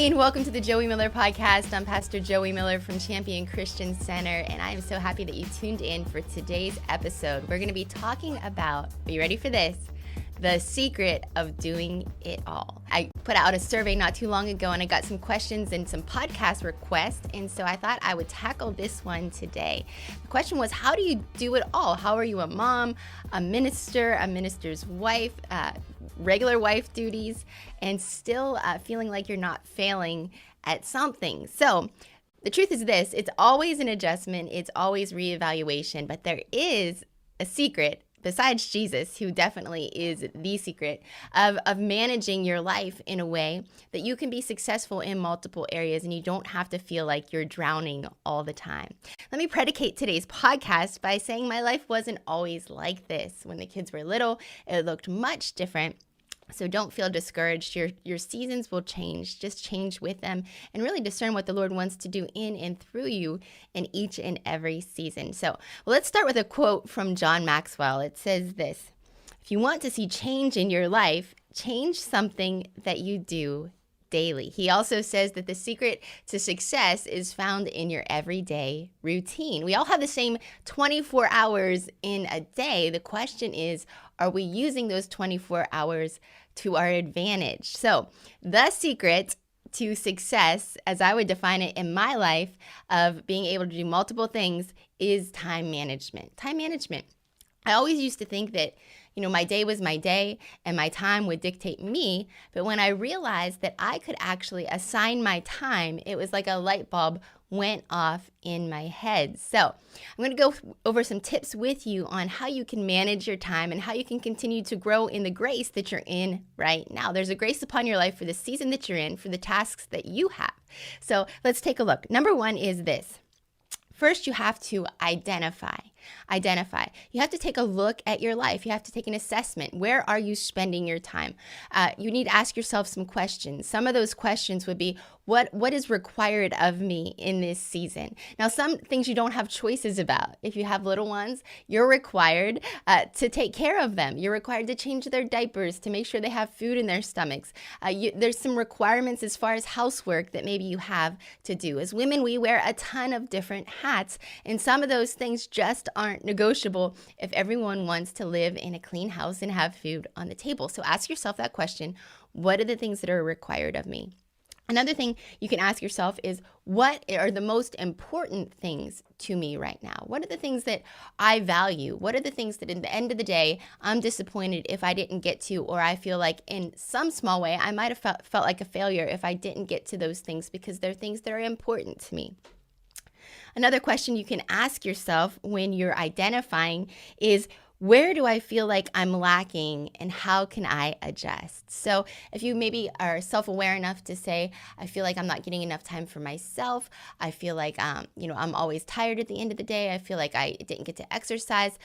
Hey, and welcome to the Joie Miller Podcast. I'm Pastor Joie Miller from Champion Christian Center, and I am so happy that you tuned in for today's episode. We're going to be talking about, are you ready for this? The secret of doing it all. I put out a survey not too long ago, and I got some questions and some podcast requests, and so I thought I would tackle this one today. The question was, how do you do it all? How are you a mom, a minister's wife, regular wife duties, and still feeling like you're not failing at something? So the truth is this: it's always an adjustment, it's always reevaluation, but there is a secret besides Jesus, who definitely is the secret of managing your life in a way that you can be successful in multiple areas and you don't have to feel like you're drowning all the time. Let me predicate today's podcast by saying my life wasn't always like this. When the kids were little, it looked much different. So don't feel discouraged. Your seasons will change. Just change with them and really discern what the Lord wants to do in and through you in each and every season. So let's start with a quote from John Maxwell. It says this: if you want to see change in your life, change something that you do daily. He also says that the secret to success is found in your everyday routine. We all have the same 24 hours in a day. The question is, are we using those 24 hours to our advantage? So the secret to success, as I would define it in my life, of being able to do multiple things is time management. Time management. I always used to think that, my day was my day and my time would dictate me. But when I realized that I could actually assign my time, it was like a light bulb went off in my head. So I'm going to go over some tips with you on how you can manage your time and how you can continue to grow in the grace that you're in right now. There's a grace upon your life for the season that you're in, for the tasks that you have. So let's take a look. Number one is this. First, you have to identify. You have to take a look at your life. You have to take an assessment. Where are you spending your time? You need to ask yourself some questions. Some of those questions would be, what is required of me in this season? Now, some things you don't have choices about. If you have little ones, you're required to take care of them. You're required to change their diapers, to make sure they have food in their stomachs. There's some requirements as far as housework that maybe you have to do. As women, we wear a ton of different hats, and some of those things just aren't negotiable if everyone wants to live in a clean house and have food on the table. So ask yourself that question: what are the things that are required of me? Another thing you can ask yourself is, what are the most important things to me right now? What are the things that I value? What are the things that at the end of the day, I'm disappointed if I didn't get to, or I feel like in some small way, I might have felt like a failure if I didn't get to those things because they're things that are important to me. Another question you can ask yourself when you're identifying is, where do I feel like I'm lacking and how can I adjust? So if you maybe are self-aware enough to say, I feel like I'm not getting enough time for myself. I feel like, I'm always tired at the end of the day. I feel like I didn't get to exercise.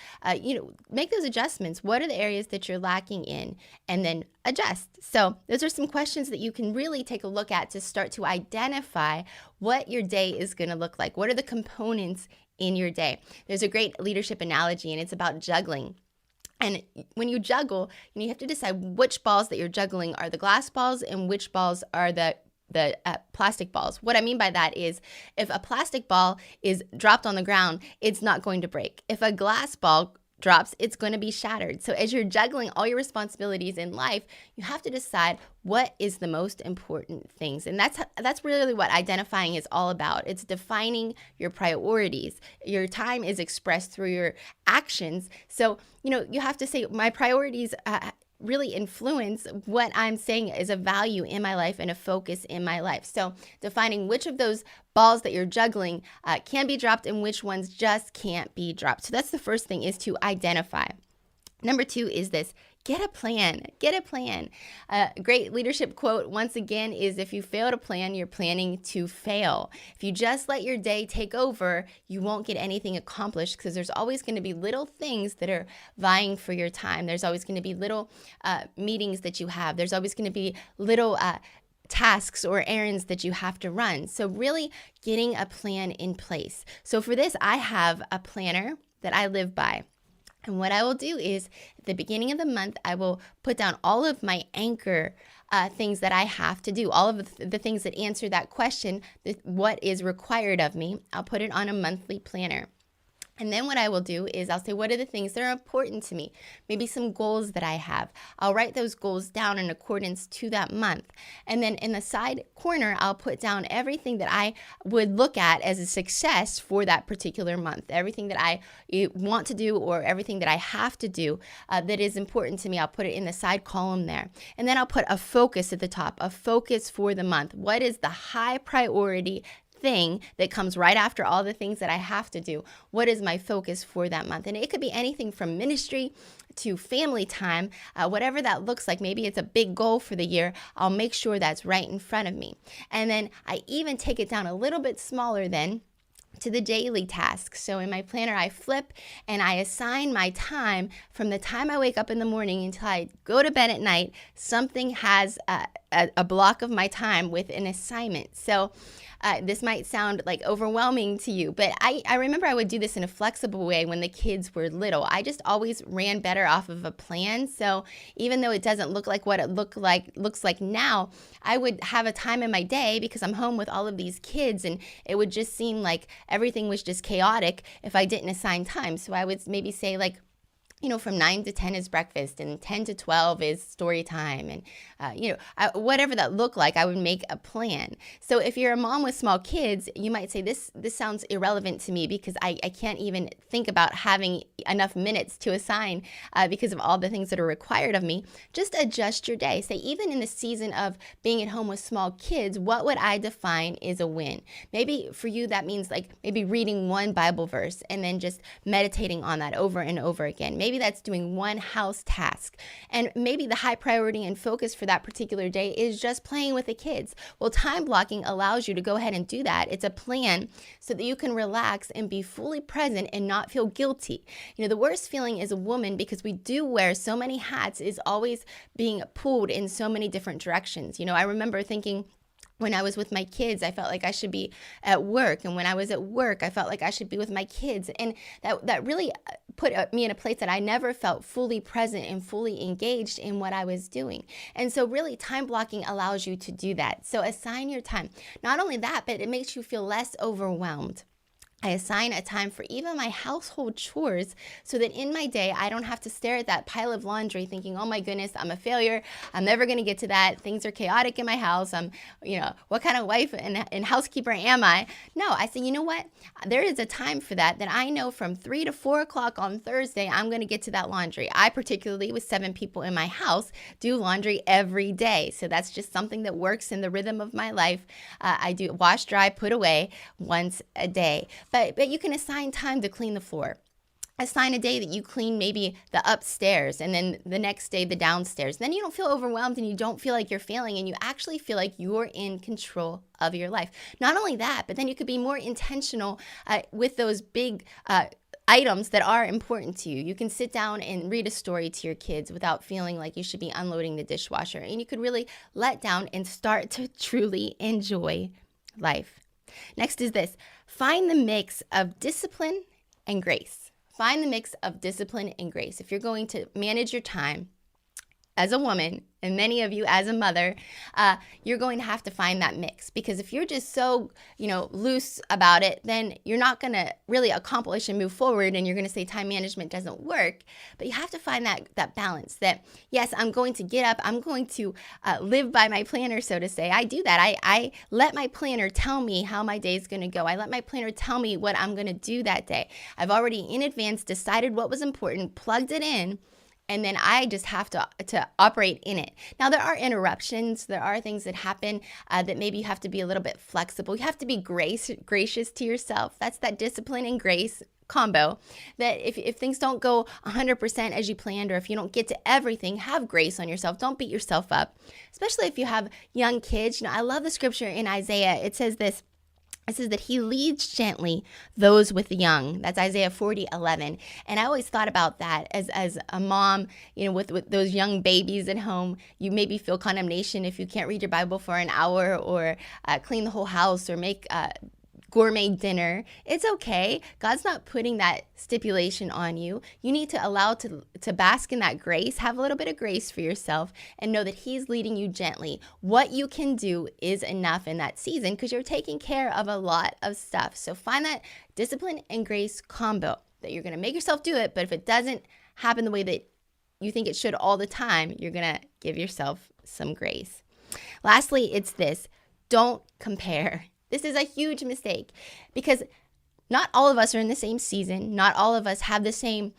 Make those adjustments. What are the areas that you're lacking in? And then adjust. So those are some questions that you can really take a look at to start to identify what your day is going to look like. What are the components in your day? There's a great leadership analogy, and it's about juggling. And when you juggle, you have to decide which balls that you're juggling are the glass balls and which balls are the plastic balls. What I mean by that is, if a plastic ball is dropped on the ground, it's not going to break. If a glass ball drops, it's going to be shattered. So as you're juggling all your responsibilities in life, you have to decide what is the most important things. And that's really what identifying is all about. It's defining your priorities. Your time is expressed through your actions. So, you have to say, my priorities really influence what I'm saying is a value in my life and a focus in my life. So defining which of those balls that you're juggling can be dropped and which ones just can't be dropped. So that's the first thing, is to identify. Number two is this: get a plan. Get a plan. A great leadership quote, once again, is, if you fail to plan, you're planning to fail. If you just let your day take over, you won't get anything accomplished, because there's always going to be little things that are vying for your time. There's always going to be little meetings that you have. There's always going to be little tasks or errands that you have to run. So really getting a plan in place. So for this, I have a planner that I live by. And what I will do is, at the beginning of the month, I will put down all of my anchor things that I have to do, all of the things that answer that question, what is required of me. I'll put it on a monthly planner. And then what I will do is I'll say, what are the things that are important to me? Maybe some goals that I have. I'll write those goals down in accordance to that month. And then in the side corner, I'll put down everything that I would look at as a success for that particular month. Everything that I want to do or everything that I have to do that is important to me, I'll put it in the side column there. And then I'll put a focus at the top, a focus for the month. What is the high priority thing that comes right after all the things that I have to do? What is my focus for that month? And it could be anything from ministry to family time, whatever that looks like. Maybe it's a big goal for the year. I'll make sure that's right in front of me. And then I even take it down a little bit smaller then to the daily tasks. So in my planner, I flip and I assign my time from the time I wake up in the morning until I go to bed at night. Something has a block of my time with an assignment. So this might sound like overwhelming to you, but I remember I would do this in a flexible way when the kids were little. I just always ran better off of a plan. So even though it doesn't look like what it looks like now, I would have a time in my day because I'm home with all of these kids, and it would just seem like everything was just chaotic if I didn't assign time. So I would maybe say from 9 to 10 is breakfast, and 10 to 12 is story time. And, whatever that looked like, I would make a plan. So if you're a mom with small kids, you might say, this sounds irrelevant to me because I can't even think about having enough minutes to assign because of all the things that are required of me. Just adjust your day. Say, even in the season of being at home with small kids, what would I define is a win? Maybe for you, that means maybe reading one Bible verse and then just meditating on that over and over again. Maybe that's doing one house task. And maybe the high priority and focus for that particular day is just playing with the kids. Well, time blocking allows you to go ahead and do that. It's a plan so that you can relax and be fully present and not feel guilty. The worst feeling as a woman, because we do wear so many hats, is always being pulled in so many different directions. I remember thinking, when I was with my kids, I felt like I should be at work. And when I was at work, I felt like I should be with my kids. And that really put me in a place that I never felt fully present and fully engaged in what I was doing. And so really, time blocking allows you to do that. So assign your time. Not only that, but it makes you feel less overwhelmed. I assign a time for even my household chores so that in my day, I don't have to stare at that pile of laundry thinking, oh my goodness, I'm a failure. I'm never going to get to that. Things are chaotic in my house. What kind of wife and housekeeper am I? No, I say, you know what? There is a time for that I know from 3 to 4 o'clock on Thursday, I'm going to get to that laundry. I particularly, with 7 people in my house, do laundry every day. So that's just something that works in the rhythm of my life. I do wash, dry, put away once a day. But you can assign time to clean the floor. Assign a day that you clean maybe the upstairs and then the next day the downstairs. Then you don't feel overwhelmed and you don't feel like you're failing, and you actually feel like you're in control of your life. Not only that, but then you could be more intentional with those big items that are important to you. You can sit down and read a story to your kids without feeling like you should be unloading the dishwasher. And you could really let down and start to truly enjoy life. Next is this. Find the mix of discipline and grace. Find the mix of discipline and grace. If you're going to manage your time as a woman, and many of you as a mother, you're going to have to find that mix, because if you're just so, loose about it, then you're not going to really accomplish and move forward, and you're going to say time management doesn't work. But you have to find that balance that, yes, I'm going to get up, I'm going to live by my planner, so to say. I do that. I let my planner tell me how my day is going to go. I let my planner tell me what I'm going to do that day. I've already in advance decided what was important, plugged it in, and then I just have to operate in it. Now, there are interruptions. There are things that happen that maybe you have to be a little bit flexible. You have to be gracious to yourself. That's that discipline and grace combo, that if things don't go 100% as you planned, or if you don't get to everything, have grace on yourself. Don't beat yourself up, especially if you have young kids. I love the scripture in Isaiah. It says this. It says that he leads gently those with the young. That's Isaiah 40:11. And I always thought about that as a mom, with those young babies at home. You maybe feel condemnation if you can't read your Bible for an hour, or clean the whole house, or make gourmet dinner. It's okay. God's not putting that stipulation on you. You need to allow to bask in that grace, have a little bit of grace for yourself, and know that He's leading you gently. What you can do is enough in that season because you're taking care of a lot of stuff. So find that discipline and grace combo that you're going to make yourself do it, but if it doesn't happen the way that you think it should all the time, you're going to give yourself some grace. Lastly, it's this: don't compare. This is a huge mistake because not all of us are in the same season. Not all of us have the same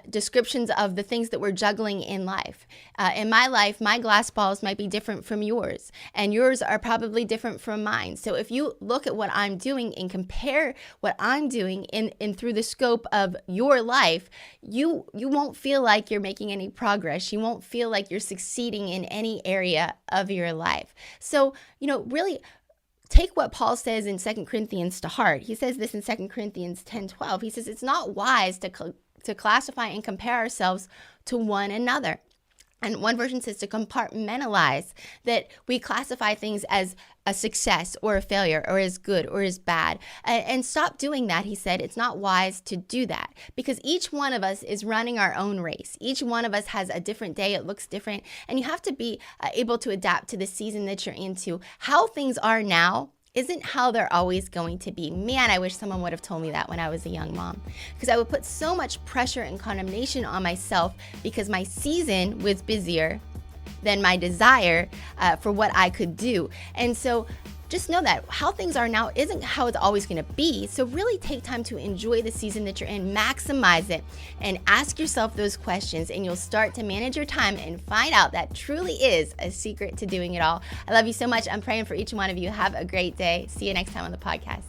descriptions of the things that we're juggling in life. In my life, my glass balls might be different from yours, and yours are probably different from mine. So if you look at what I'm doing and compare what I'm doing in through the scope of your life, you won't feel like you're making any progress. You won't feel like you're succeeding in any area of your life. So, really take what Paul says in 2 Corinthians to heart. He says this in 2 Corinthians 10:12. He says it's not wise to classify and compare ourselves to one another. And one version says to compartmentalize, that we classify things as a success or a failure or as good or as bad. And stop doing that, he said. It's not wise to do that because each one of us is running our own race. Each one of us has a different day. It looks different. And you have to be able to adapt to the season that you're into. How things are now isn't how they're always going to be. Man, I wish someone would have told me that when I was a young mom, because I would put so much pressure and condemnation on myself because my season was busier than my desire for what I could do. And so just know that how things are now isn't how it's always going to be. So really take time to enjoy the season that you're in, maximize it, and ask yourself those questions, and you'll start to manage your time and find out that truly is a secret to doing it all. I love you so much. I'm praying for each one of you. Have a great day. See you next time on the podcast.